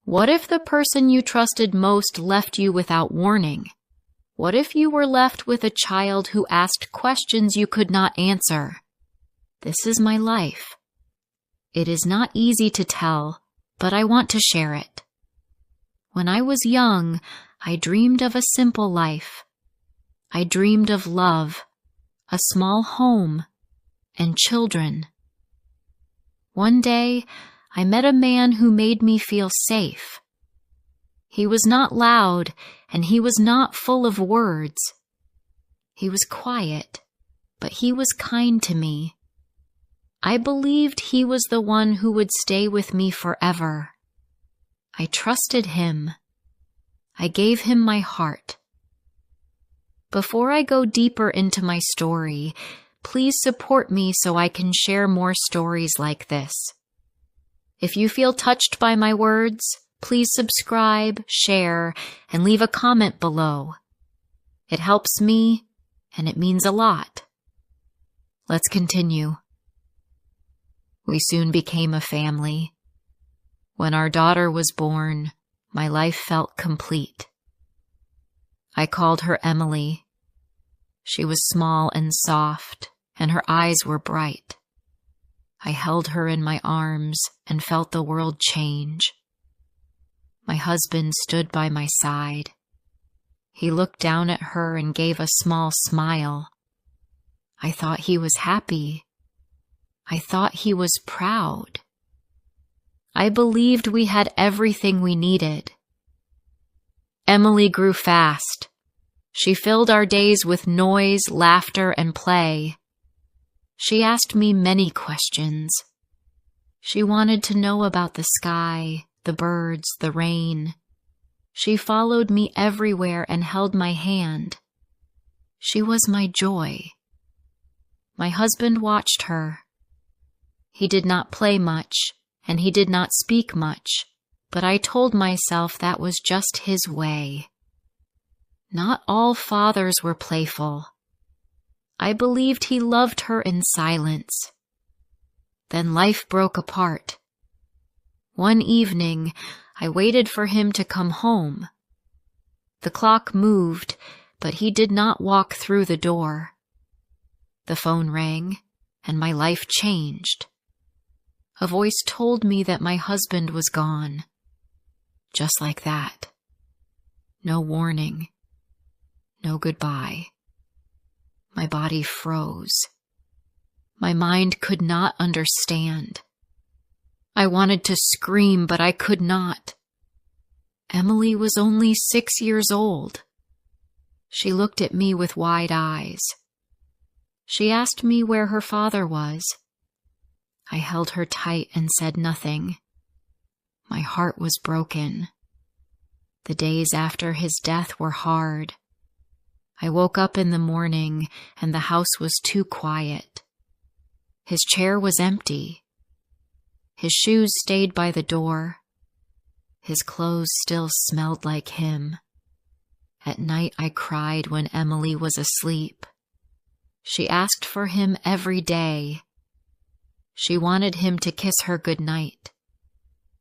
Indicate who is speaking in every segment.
Speaker 1: What if the person you trusted most left you without warning? What if you were left with a child who asked questions you could not answer? This is my life. It is not easy to tell, but I want to share it. When I was young, I dreamed of a simple life. I dreamed of love, a small home, and children. One day, I met a man who made me feel safe. He was not loud, and he was not full of words. He was quiet, but he was kind to me. I believed he was the one who would stay with me forever. I trusted him. I gave him my heart. Before I go deeper into my story, please support me so I can share more stories like this. If you feel touched by my words, please subscribe, share, and leave a comment below. It helps me, and it means a lot. Let's continue. We soon became a family. When our daughter was born, my life felt complete. I called her Emily. She was small and soft, and her eyes were bright. I held her in my arms and felt the world change. My husband stood by my side. He looked down at her and gave a small smile. I thought he was happy. I thought he was proud. I believed we had everything we needed. Emily grew fast. She filled our days with noise, laughter, and play. She asked me many questions. She wanted to know about the sky, the birds, the rain. She followed me everywhere and held my hand. She was my joy. My husband watched her. He did not play much, and he did not speak much, but I told myself that was just his way. Not all fathers were playful. I believed he loved her in silence. Then life broke apart. One evening, I waited for him to come home. The clock moved, but he did not walk through the door. The phone rang, and my life changed. A voice told me that my husband was gone. Just like that. No warning. No goodbye. My body froze. My mind could not understand. I wanted to scream, but I could not. Emily was only 6 years old. She looked at me with wide eyes. She asked me where her father was. I held her tight and said nothing. My heart was broken. The days after his death were hard. I woke up in the morning and the house was too quiet. His chair was empty. His shoes stayed by the door. His clothes still smelled like him. At night I cried when Emily was asleep. She asked for him every day. She wanted him to kiss her goodnight.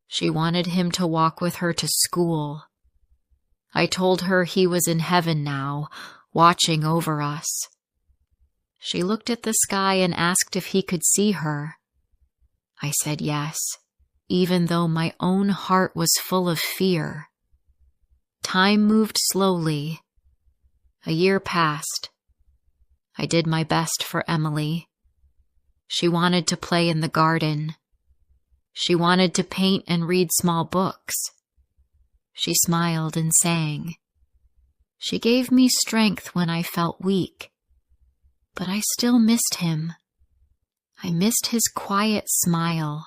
Speaker 1: She wanted him to walk with her to school. I told her he was in heaven now, watching over us. She looked at the sky and asked if he could see her. I said yes, even though my own heart was full of fear. Time moved slowly. A year passed. I did my best for Emily. She wanted to play in the garden. She wanted to paint and read small books. She smiled and sang. She gave me strength when I felt weak. But I still missed him. I missed his quiet smile.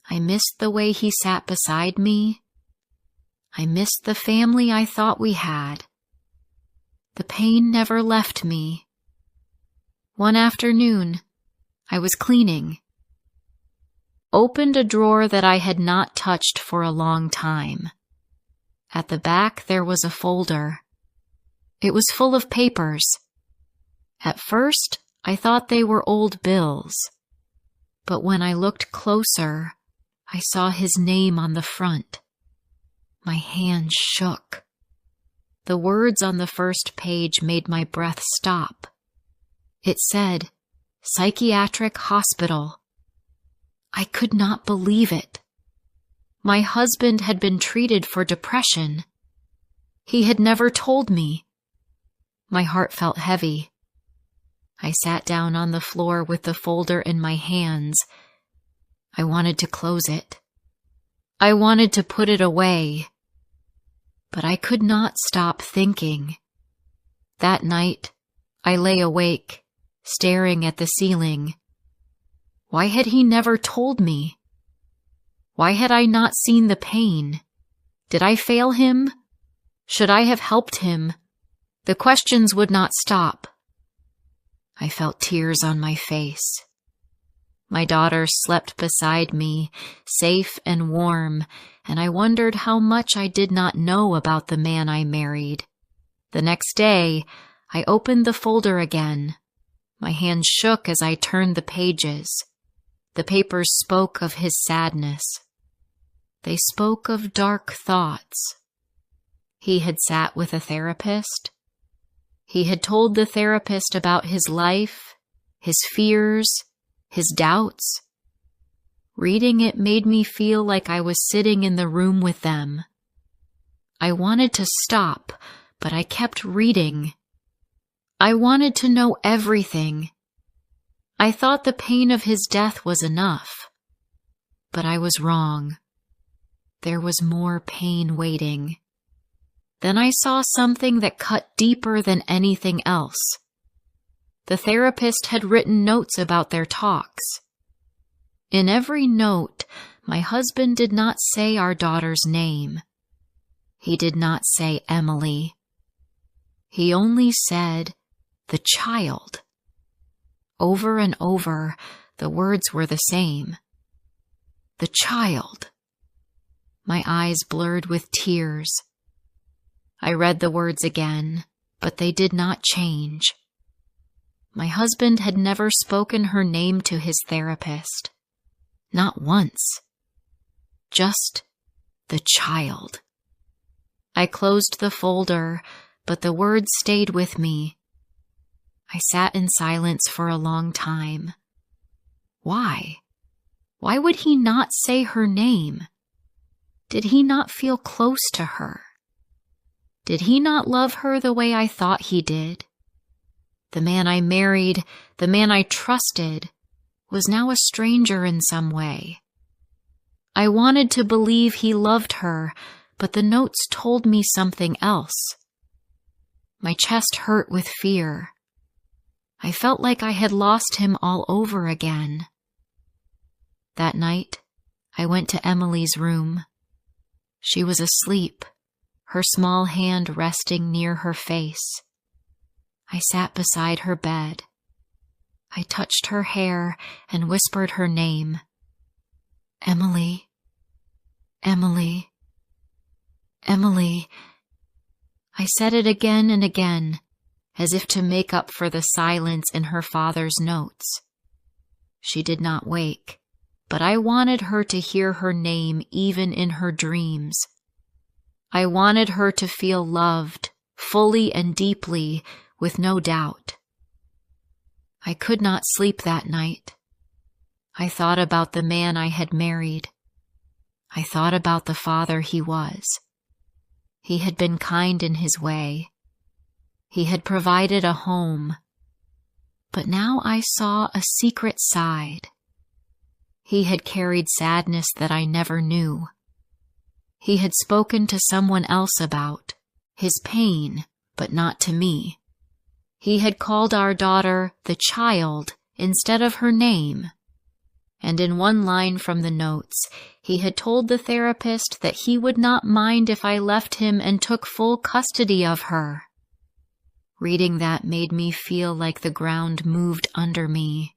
Speaker 1: I missed the way he sat beside me. I missed the family I thought we had. The pain never left me. One afternoon, I was cleaning. Opened a drawer that I had not touched for a long time. At the back there was a folder. It was full of papers. At first, I thought they were old bills. But when I looked closer, I saw his name on the front. My hand shook. The words on the first page made my breath stop. It said, "Psychiatric Hospital." I could not believe it. My husband had been treated for depression. He had never told me. My heart felt heavy. I sat down on the floor with the folder in my hands. I wanted to close it. I wanted to put it away. But I could not stop thinking. That night, I lay awake, staring at the ceiling. Why had he never told me? Why had I not seen the pain? Did I fail him? Should I have helped him? The questions would not stop. I felt tears on my face. My daughter slept beside me, safe and warm, and I wondered how much I did not know about the man I married. The next day, I opened the folder again. My hand shook as I turned the pages. The papers spoke of his sadness. They spoke of dark thoughts. He had sat with a therapist. He had told the therapist about his life, his fears, his doubts. Reading it made me feel like I was sitting in the room with them. I wanted to stop, but I kept reading. I wanted to know everything. I thought the pain of his death was enough. But I was wrong. There was more pain waiting. Then I saw something that cut deeper than anything else. The therapist had written notes about their talks. In every note, my husband did not say our daughter's name. He did not say Emily. He only said, "the child." Over and over, the words were the same. The child. My eyes blurred with tears. I read the words again, but they did not change. My husband had never spoken her name to his therapist. Not once. Just the child. I closed the folder, but the words stayed with me. I sat in silence for a long time. Why? Why would he not say her name? Did he not feel close to her? Did he not love her the way I thought he did? The man I married, the man I trusted, was now a stranger in some way. I wanted to believe he loved her, but the notes told me something else. My chest hurt with fear. I felt like I had lost him all over again. That night, I went to Emily's room. She was asleep, her small hand resting near her face. I sat beside her bed. I touched her hair and whispered her name. Emily, Emily, Emily. I said it again and again, as if to make up for the silence in her father's notes. She did not wake, but I wanted her to hear her name even in her dreams. I wanted her to feel loved, fully and deeply, with no doubt. I could not sleep that night. I thought about the man I had married. I thought about the father he was. He had been kind in his way. He had provided a home. But now I saw a secret side. He had carried sadness that I never knew. He had spoken to someone else about his pain, but not to me. He had called our daughter the child instead of her name. And in one line from the notes, he had told the therapist that he would not mind if I left him and took full custody of her. Reading that made me feel like the ground moved under me.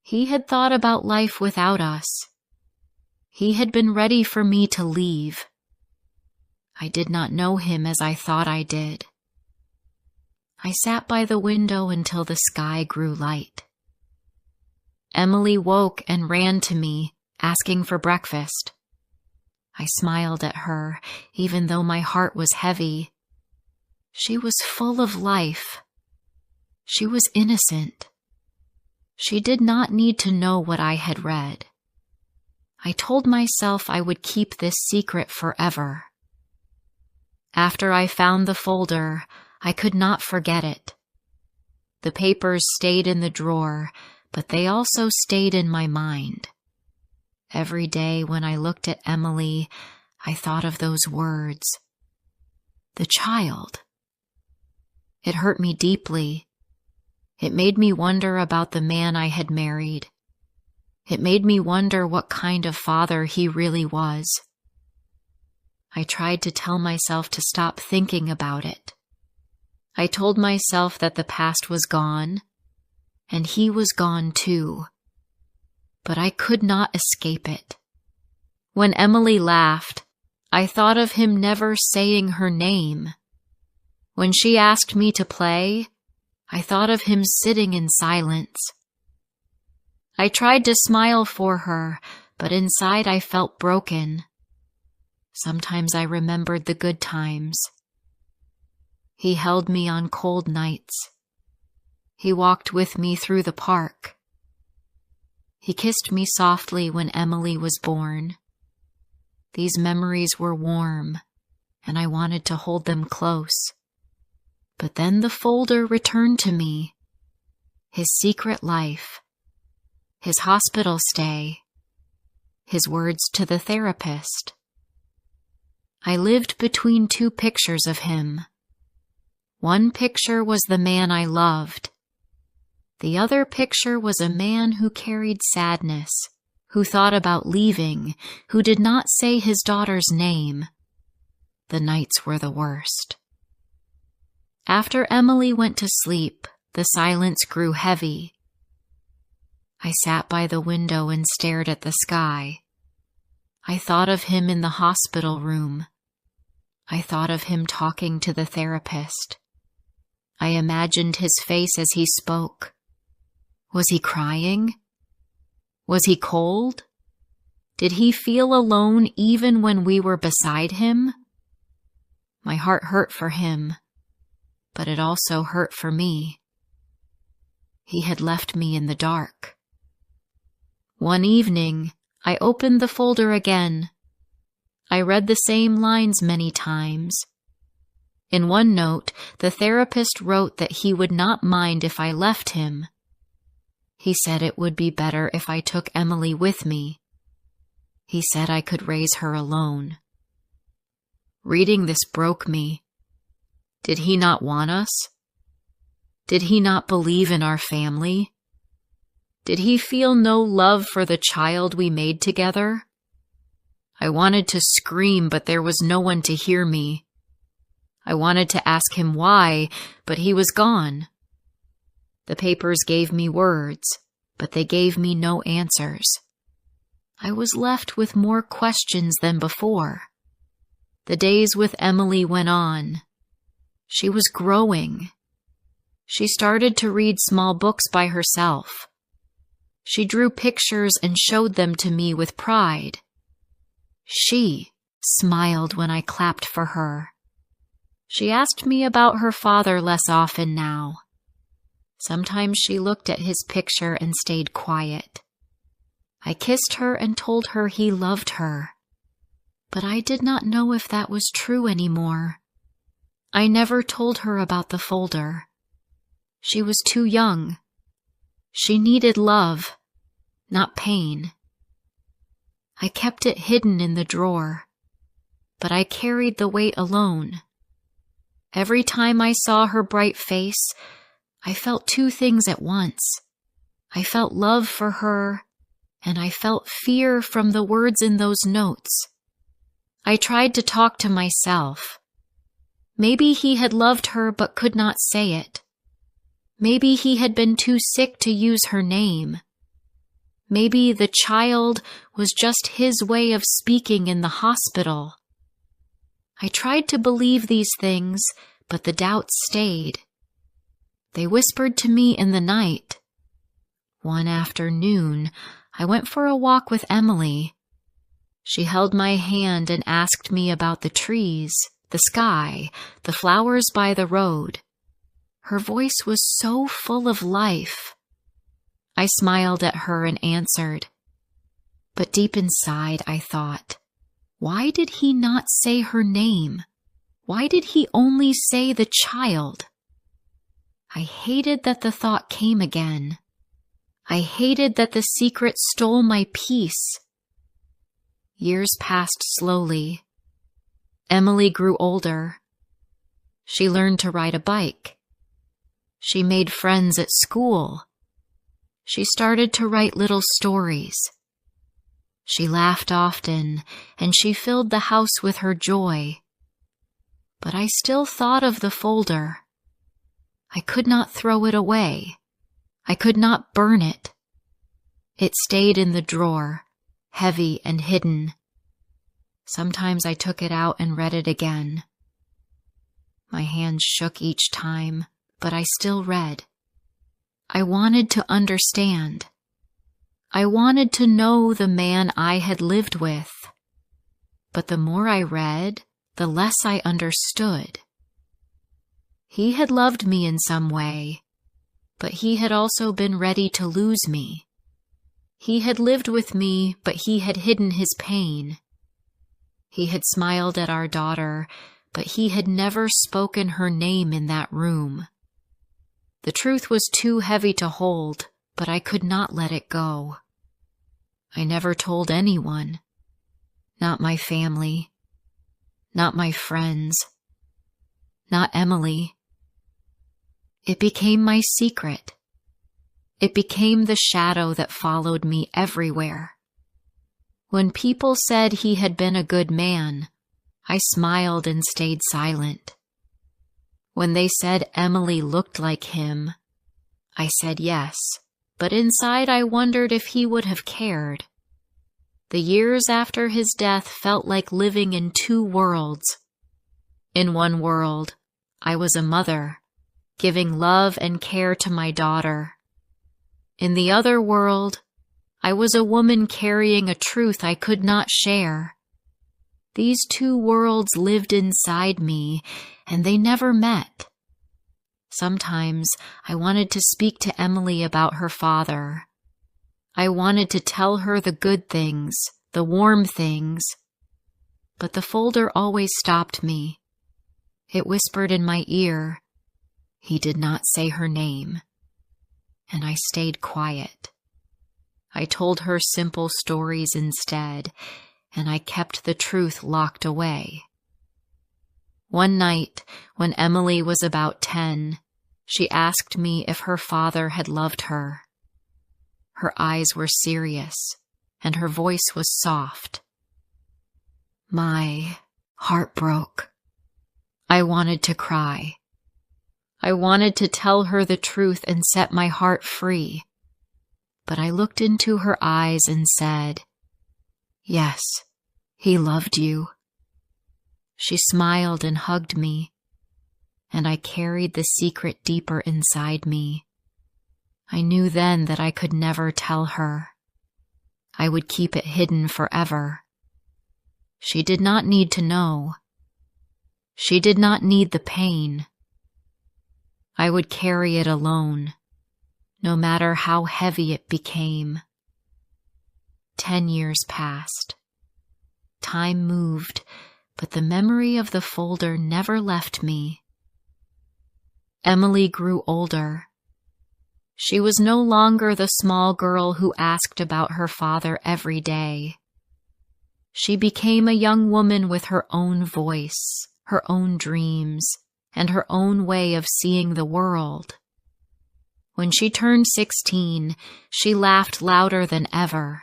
Speaker 1: He had thought about life without us. He had been ready for me to leave. I did not know him as I thought I did. I sat by the window until the sky grew light. Emily woke and ran to me, asking for breakfast. I smiled at her, even though my heart was heavy. She was full of life. She was innocent. She did not need to know what I had read. I told myself I would keep this secret forever. After I found the folder, I could not forget it. The papers stayed in the drawer, but they also stayed in my mind. Every day when I looked at Emily, I thought of those words. The child. It hurt me deeply. It made me wonder about the man I had married. It made me wonder what kind of father he really was. I tried to tell myself to stop thinking about it. I told myself that the past was gone, and he was gone too. But I could not escape it. When Emily laughed, I thought of him never saying her name. When she asked me to play, I thought of him sitting in silence. I tried to smile for her, but inside I felt broken. Sometimes I remembered the good times. He held me on cold nights. He walked with me through the park. He kissed me softly when Emily was born. These memories were warm, and I wanted to hold them close. But then the folder returned to me. His secret life. His hospital stay. His words to the therapist. I lived between two pictures of him. One picture was the man I loved. The other picture was a man who carried sadness, who thought about leaving, who did not say his daughter's name. The nights were the worst. After Emily went to sleep, the silence grew heavy. I sat by the window and stared at the sky. I thought of him in the hospital room. I thought of him talking to the therapist. I imagined his face as he spoke. Was he crying? Was he cold? Did he feel alone even when we were beside him? My heart hurt for him, but it also hurt for me. He had left me in the dark. One evening, I opened the folder again. I read the same lines many times. In one note, the therapist wrote that he would not mind if I left him. He said it would be better if I took Emily with me. He said I could raise her alone. Reading this broke me. Did he not want us? Did he not believe in our family? Did he feel no love for the child we made together? I wanted to scream, but there was no one to hear me. I wanted to ask him why, but he was gone. The papers gave me words, but they gave me no answers. I was left with more questions than before. The days with Emily went on. She was growing. She started to read small books by herself. She drew pictures and showed them to me with pride. She smiled when I clapped for her. She asked me about her father less often now. Sometimes she looked at his picture and stayed quiet. I kissed her and told her he loved her. But I did not know if that was true anymore. I never told her about the folder. She was too young. She needed love, not pain. I kept it hidden in the drawer, but I carried the weight alone. Every time I saw her bright face, I felt two things at once. I felt love for her, and I felt fear from the words in those notes. I tried to talk to myself. Maybe he had loved her but could not say it. Maybe he had been too sick to use her name. Maybe the child was just his way of speaking in the hospital. I tried to believe these things, but the doubts stayed. They whispered to me in the night. One afternoon, I went for a walk with Emily. She held my hand and asked me about the trees, the sky, the flowers by the road. Her voice was so full of life. I smiled at her and answered. But deep inside I thought, why did he not say her name? Why did he only say the child? I hated that the thought came again. I hated that the secret stole my peace. Years passed slowly. Emily grew older. She learned to ride a bike. She made friends at school. She started to write little stories. She laughed often, and she filled the house with her joy. But I still thought of the folder. I could not throw it away. I could not burn it. It stayed in the drawer, heavy and hidden. Sometimes I took it out and read it again. My hands shook each time, but I still read. I wanted to understand. I wanted to know the man I had lived with. But the more I read, the less I understood. He had loved me in some way, but he had also been ready to lose me. He had lived with me, but he had hidden his pain. He had smiled at our daughter, but he had never spoken her name in that room. The truth was too heavy to hold, but I could not let it go. I never told anyone. Not my family. Not my friends. Not Emily. It became my secret. It became the shadow that followed me everywhere. When people said he had been a good man, I smiled and stayed silent. When they said Emily looked like him, I said yes, but inside I wondered if he would have cared. The years after his death felt like living in two worlds. In one world, I was a mother, giving love and care to my daughter. In the other world, I was a woman carrying a truth I could not share. These two worlds lived inside me, and they never met. Sometimes I wanted to speak to Emily about her father. I wanted to tell her the good things, the warm things. But the folder always stopped me. It whispered in my ear. He did not say her name. And I stayed quiet. I told her simple stories instead, and I kept the truth locked away. One night, when Emily was about 10, she asked me if her father had loved her. Her eyes were serious, and her voice was soft. My heart broke. I wanted to cry. I wanted to tell her the truth and set my heart free. But I looked into her eyes and said, "Yes, he loved you." She smiled and hugged me, and I carried the secret deeper inside me. I knew then that I could never tell her. I would keep it hidden forever. She did not need to know. She did not need the pain. I would carry it alone, no matter how heavy it became. 10 years passed. Time moved, but the memory of the folder never left me. Emily grew older. She was no longer the small girl who asked about her father every day. She became a young woman with her own voice, her own dreams, and her own way of seeing the world. When she turned 16, she laughed louder than ever.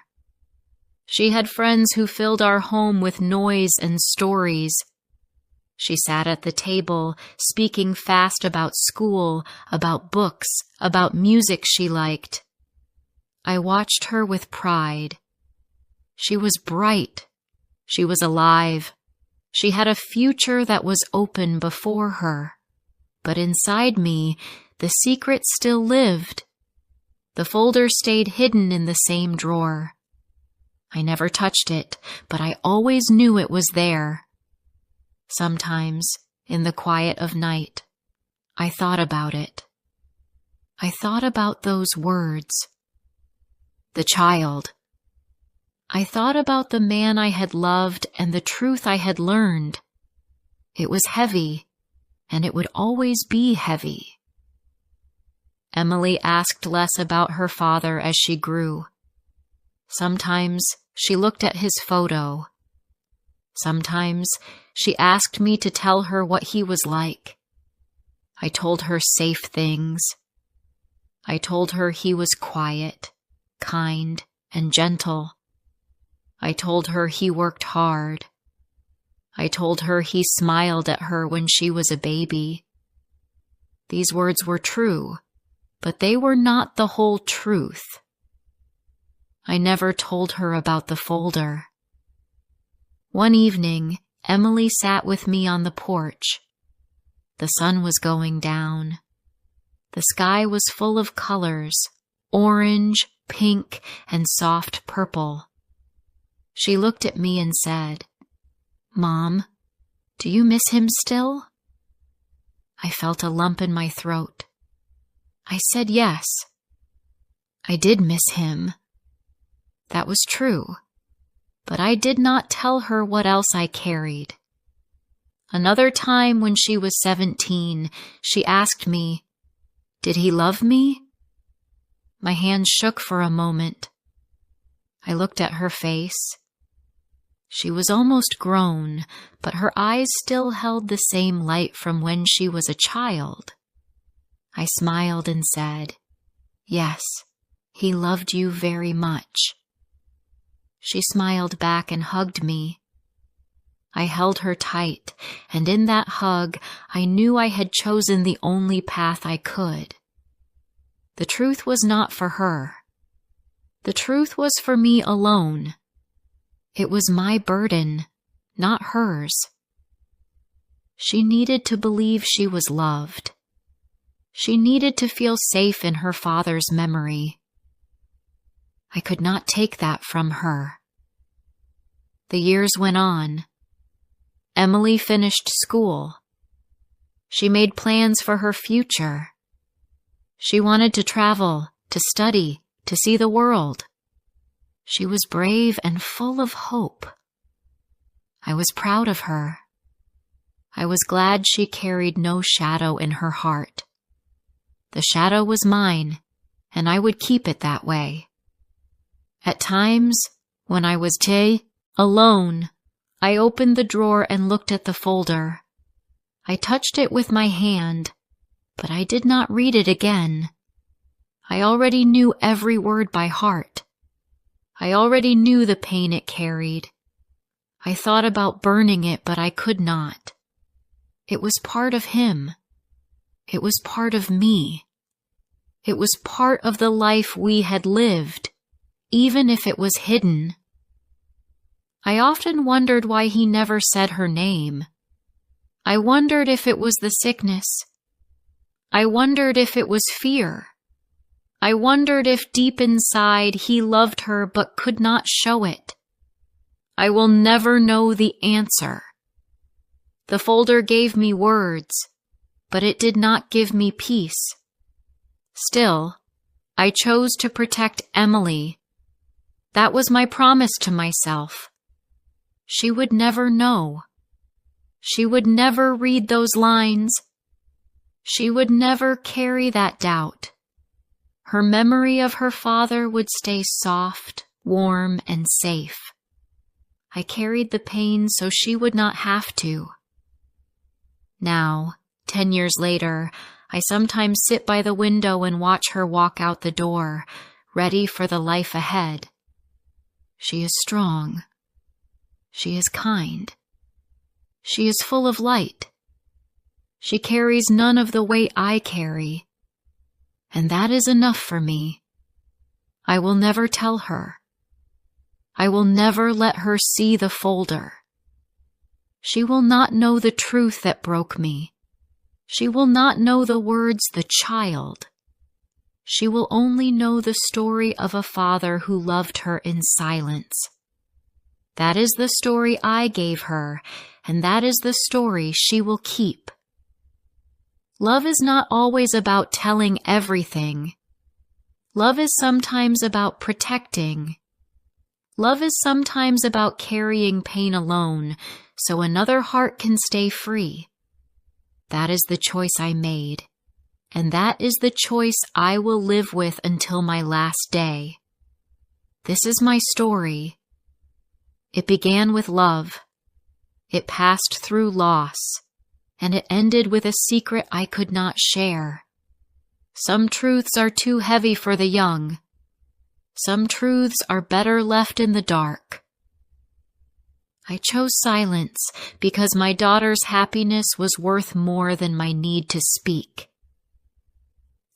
Speaker 1: She had friends who filled our home with noise and stories. She sat at the table, speaking fast about school, about books, about music she liked. I watched her with pride. She was bright. She was alive. She had a future that was open before her. But inside me, the secret still lived. The folder stayed hidden in the same drawer. I never touched it, but I always knew it was there. Sometimes, in the quiet of night, I thought about it. I thought about those words. The child. I thought about the man I had loved and the truth I had learned. It was heavy, and it would always be heavy. Emily asked less about her father as she grew. Sometimes she looked at his photo. Sometimes she asked me to tell her what he was like. I told her safe things. I told her he was quiet, kind, and gentle. I told her he worked hard. I told her he smiled at her when she was a baby. These words were true, but they were not the whole truth. I never told her about the folder. One evening, Emily sat with me on the porch. The sun was going down. The sky was full of colors, orange, pink, and soft purple. She looked at me and said, "Mom, do you miss him still?" I felt a lump in my throat. I said yes. I did miss him. That was true, but I did not tell her what else I carried. Another time when she was 17, she asked me, "Did he love me?" My hands shook for a moment. I looked at her face. She was almost grown, but her eyes still held the same light from when she was a child. I smiled and said, "Yes, he loved you very much." She smiled back and hugged me. I held her tight, and in that hug, I knew I had chosen the only path I could. The truth was not for her. The truth was for me alone. It was my burden, not hers. She needed to believe she was loved. She needed to feel safe in her father's memory. I could not take that from her. The years went on. Emily finished school. She made plans for her future. She wanted to travel, to study, to see the world. She was brave and full of hope. I was proud of her. I was glad she carried no shadow in her heart. The shadow was mine, and I would keep it that way. At times, when I was alone, I opened the drawer and looked at the folder. I touched it with my hand, but I did not read it again. I already knew every word by heart. I already knew the pain it carried. I thought about burning it, but I could not. It was part of him. It was part of me. It was part of the life we had lived, even if it was hidden. I often wondered why he never said her name. I wondered if it was the sickness. I wondered if it was fear. I wondered if deep inside he loved her but could not show it. I will never know the answer. The folder gave me words, but it did not give me peace. Still, I chose to protect Emily. That was my promise to myself. She would never know. She would never read those lines. She would never carry that doubt. Her memory of her father would stay soft, warm, and safe. I carried the pain so she would not have to. Now, 10 years later, I sometimes sit by the window and watch her walk out the door, ready for the life ahead. She is strong. She is kind. She is full of light. She carries none of the weight I carry. And that is enough for me. I will never tell her. I will never let her see the folder. She will not know the truth that broke me. She will not know the words "the child." She will only know the story of a father who loved her in silence. That is the story I gave her, and that is the story she will keep. Love is not always about telling everything. Love is sometimes about protecting. Love is sometimes about carrying pain alone, so another heart can stay free. That is the choice I made, and that is the choice I will live with until my last day. This is my story. It began with love. It passed through loss, and it ended with a secret I could not share. Some truths are too heavy for the young. Some truths are better left in the dark. I chose silence because my daughter's happiness was worth more than my need to speak.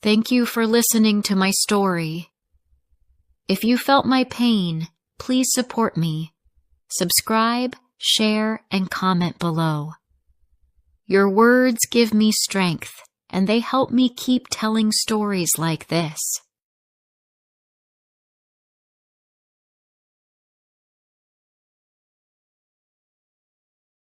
Speaker 1: Thank you for listening to my story. If you felt my pain, please support me. Subscribe, share, and comment below. Your words give me strength, and they help me keep telling stories like this.